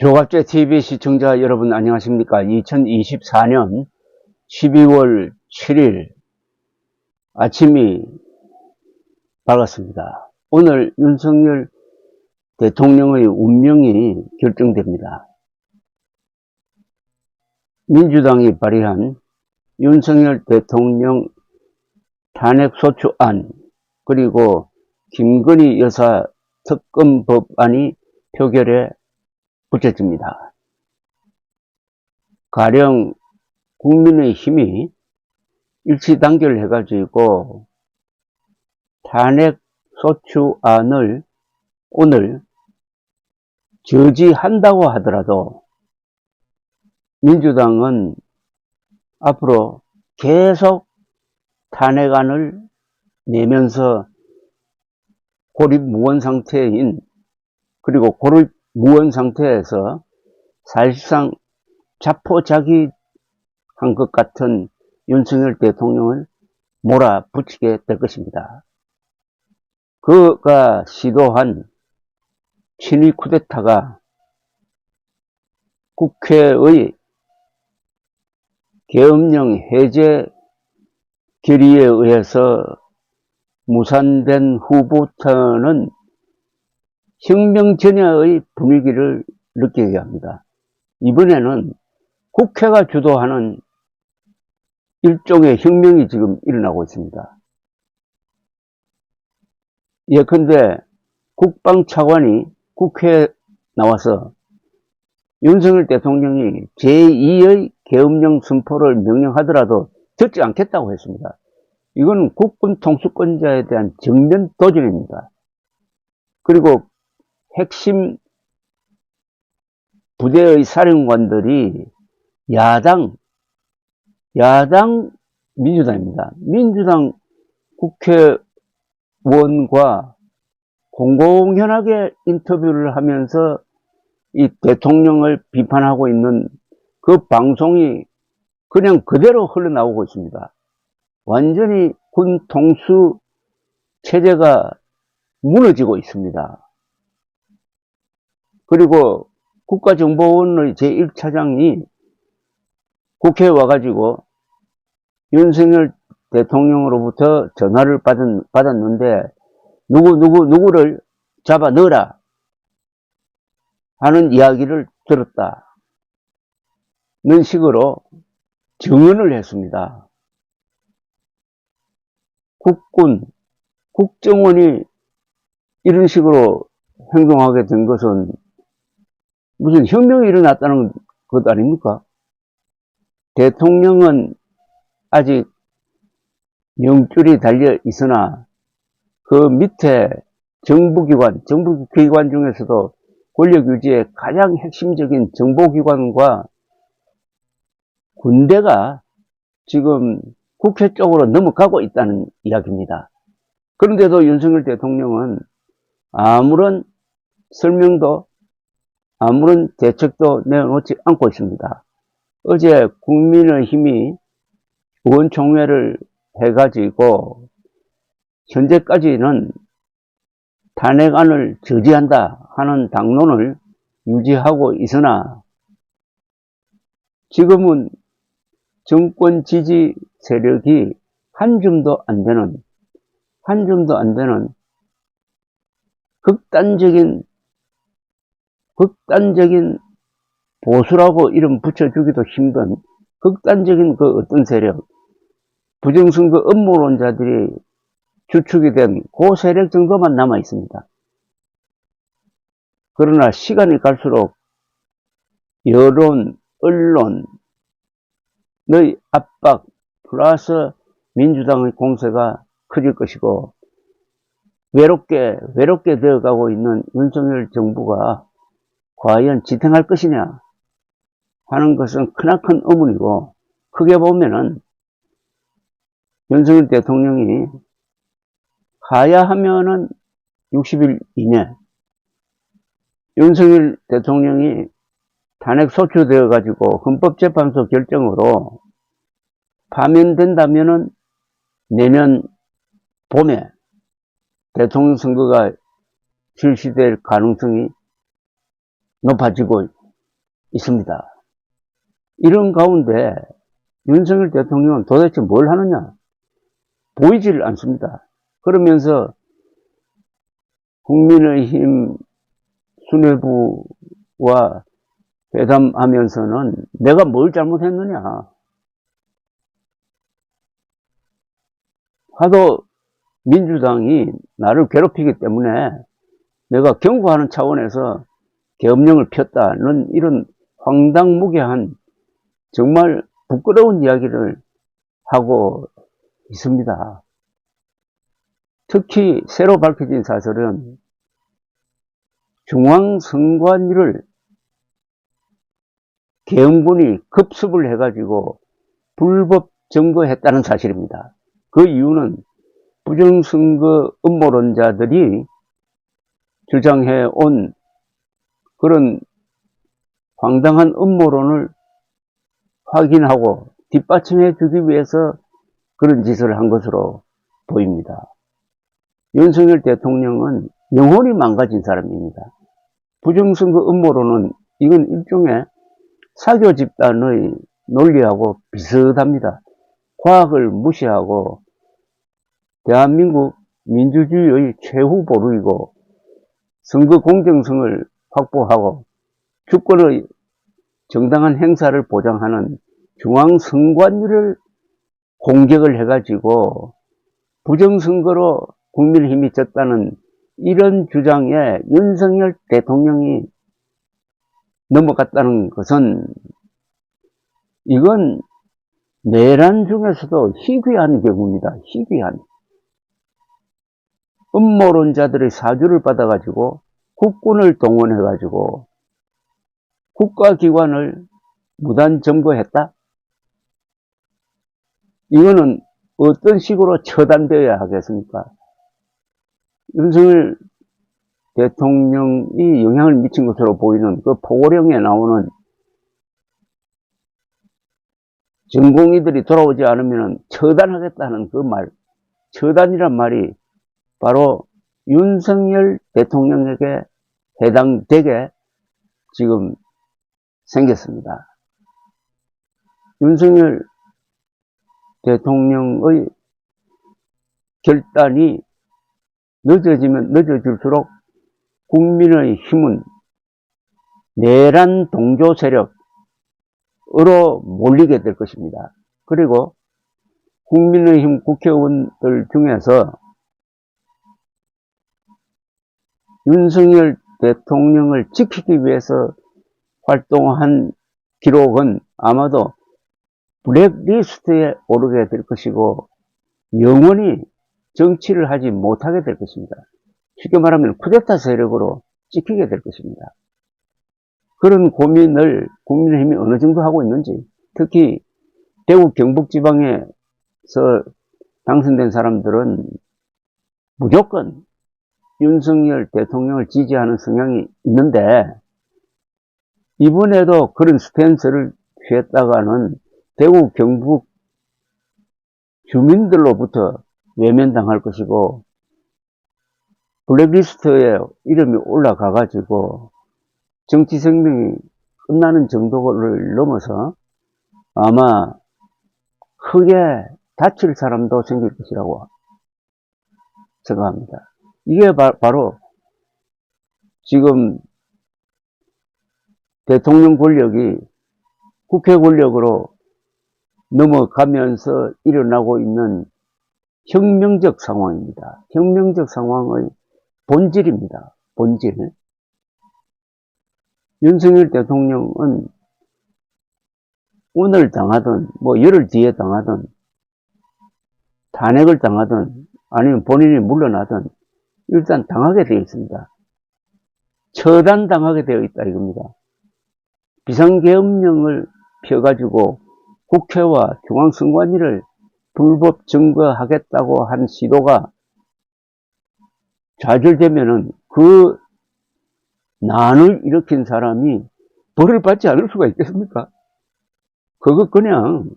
조갑제 TV 시청자 여러분 안녕하십니까? 2024년 12월 7일 아침이 밝았습니다. 오늘 윤석열 대통령의 운명이 결정됩니다. 민주당이 발의한 윤석열 대통령 탄핵소추안 그리고 김건희 여사 특검 법안이 표결에 붙여집니다. 가령 국민의힘이 일치단결해가지고 탄핵소추안을 오늘 저지한다고 하더라도 민주당은 앞으로 계속 탄핵안을 내면서 고립무원 상태인 그리고 고립무원 상태에서 사실상 자포자기한 것 같은 윤석열 대통령을 몰아붙이게 될 것입니다. 그가 시도한 친위 쿠데타가 국회의 계엄령 해제 결의에 의해서 무산된 후부터는 혁명 전야의 분위기를 느끼게 합니다. 이번에는 국회가 주도하는 일종의 혁명이 지금 일어나고 있습니다. 예컨대 국방차관이 국회에 나와서 윤석열 대통령이 제2의 계엄령 선포를 명령하더라도 듣지 않겠다고 했습니다. 이건 국군 통수권자에 대한 정면 도전입니다. 그리고 핵심 부대의 사령관들이 야당 민주당입니다. 민주당 국회의원과 공공연하게 인터뷰를 하면서 이 대통령을 비판하고 있는 그 방송이 그냥 그대로 흘러나오고 있습니다. 완전히 군 통수 체제가 무너지고 있습니다. 그리고 국가정보원의 제1차장이 국회에 와가지고 윤석열 대통령으로부터 전화를 받았는데 누구를 잡아 넣어라 하는 이야기를 들었다는 식으로 증언을 했습니다. 국정원이 이런 식으로 행동하게 된 것은 무슨 혁명이 일어났다는 것 아닙니까? 대통령은 아직 명줄이 달려 있으나 그 밑에 정부기관 중에서도 권력 유지의 가장 핵심적인 정보기관과 군대가 지금 국회 쪽으로 넘어가고 있다는 이야기입니다. 그런데도 윤석열 대통령은 아무런 설명도 아무런 대책도 내놓지 않고 있습니다. 어제 국민의힘이 의원총회를 해가지고 현재까지는 탄핵안을 저지한다 하는 당론을 유지하고 있으나 지금은 정권 지지 세력이 한 줌도 안 되는 극단적인 보수라고 이름 붙여주기도 힘든 극단적인 그 어떤 세력, 부정선거 음모론자들이 주축이 된 그 세력 정도만 남아 있습니다. 그러나 시간이 갈수록 여론, 언론의 압박 플러스 민주당의 공세가 커질 것이고 외롭게 되어가고 있는 윤석열 정부가 과연 지탱할 것이냐 하는 것은 크나큰 의문이고, 크게 보면은 윤석열 대통령이 하야하면은 60일 이내 윤석열 대통령이 탄핵 소추되어 가지고 헌법재판소 결정으로 파면된다면은 내년 봄에 대통령 선거가 실시될 가능성이 높아지고 있습니다. 이런 가운데 윤석열 대통령은 도대체 뭘 하느냐? 보이질 않습니다. 그러면서 국민의힘 수뇌부와 회담하면서는 내가 뭘 잘못했느냐? 하도 민주당이 나를 괴롭히기 때문에 내가 경고하는 차원에서 계엄령을 폈다는 이런 황당무계한 정말 부끄러운 이야기를 하고 있습니다. 특히 새로 밝혀진 사설은 중앙선관위를 계엄군이 급습을 해가지고 불법 점거했다는 사실입니다. 그 이유는 부정선거 음모론자들이 주장해온 그런 황당한 음모론을 확인하고 뒷받침해 주기 위해서 그런 짓을 한 것으로 보입니다. 윤석열 대통령은 영혼이 망가진 사람입니다. 부정선거 음모론은 이건 일종의 사교 집단의 논리하고 비슷합니다. 과학을 무시하고 대한민국 민주주의의 최후 보루이고 선거 공정성을 확보하고 주권의 정당한 행사를 보장하는 중앙선관위를 공격을 해가지고 부정선거로 국민의힘이 졌다는 이런 주장에 윤석열 대통령이 넘어갔다는 것은 이건 내란 중에서도 희귀한 경우입니다. 희귀한. 음모론자들의 사주를 받아가지고 국군을 동원해가지고 국가기관을 무단 점거했다? 이거는 어떤 식으로 처단되어야 하겠습니까? 윤석열 대통령이 영향을 미친 것으로 보이는 그 포고령에 나오는 전공의들이 돌아오지 않으면 처단하겠다는 그 말, 처단이란 말이 바로 윤석열 대통령에게 해당되게 지금 생겼습니다. 윤석열 대통령의 결단이 늦어지면 늦어질수록 국민의 힘은 내란 동조 세력으로 몰리게 될 것입니다. 그리고 국민의힘 국회의원들 중에서 윤석열 대통령을 지키기 위해서 활동한 기록은 아마도 블랙리스트에 오르게 될 것이고 영원히 정치를 하지 못하게 될 것입니다. 쉽게 말하면 쿠데타 세력으로 찍히게 될 것입니다. 그런 고민을 국민의힘이 어느 정도 하고 있는지, 특히 대구 경북지방에서 당선된 사람들은 무조건 윤석열 대통령을 지지하는 성향이 있는데 이번에도 그런 스탠스를 취했다가는 대구 경북 주민들로부터 외면당할 것이고 블랙리스트에 이름이 올라가가지고 정치 생명이 끝나는 정도를 넘어서 아마 크게 다칠 사람도 생길 것이라고 생각합니다. 이게 바로 지금 대통령 권력이 국회 권력으로 넘어가면서 일어나고 있는 혁명적 상황입니다. 혁명적 상황의 본질입니다. 본질. 윤석열 대통령은 오늘 당하든 뭐 열흘 뒤에 당하든 탄핵을 당하든 아니면 본인이 물러나든 일단 당하게 되어 있습니다. 처단당하게 되어 있다 이겁니다. 비상계엄령을 펴가지고 국회와 중앙선관위를 불법 점거하겠다고 한 시도가 좌절되면은 그 난을 일으킨 사람이 벌을 받지 않을 수가 있겠습니까? 그거 그냥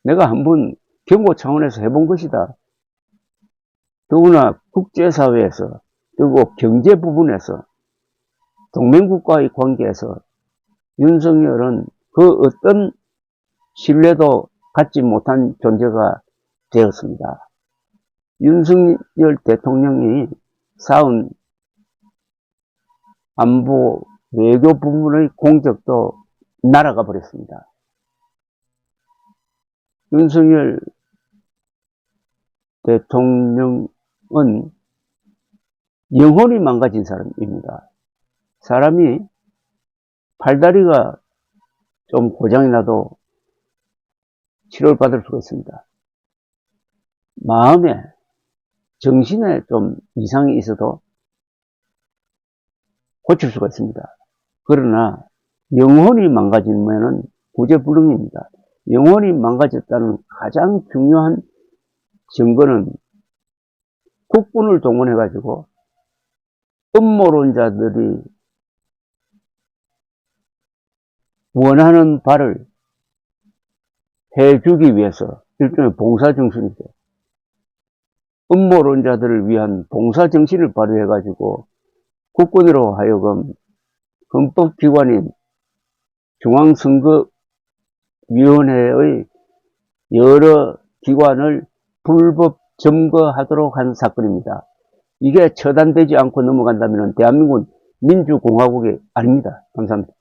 내가 한번 경고 차원에서 해본 것이다. 더구나 국제사회에서 그리고 경제 부분에서 동맹국가의 관계에서 윤석열은 그 어떤 신뢰도 갖지 못한 존재가 되었습니다. 윤석열 대통령이 쌓은 안보 외교 부문의 공적도 날아가 버렸습니다. 윤석열 대통령은 영혼이 망가진 사람입니다. 사람이 팔다리가 좀 고장이 나도 치료를 받을 수가 있습니다. 마음에, 정신에 좀 이상이 있어도 고칠 수가 있습니다. 그러나 영혼이 망가지면은 구제불능입니다. 영혼이 망가졌다는 가장 중요한 증거는 국군을 동원해가지고 음모론자들이 원하는 바를 해주기 위해서 일종의 봉사정신이죠. 음모론자들을 위한 봉사정신을 발휘해가지고 국군으로 하여금 헌법기관인 중앙선거위원회의 여러 기관을 불법 점거하도록 한 사건입니다. 이게 처단되지 않고 넘어간다면 대한민국은 민주공화국이 아닙니다. 감사합니다.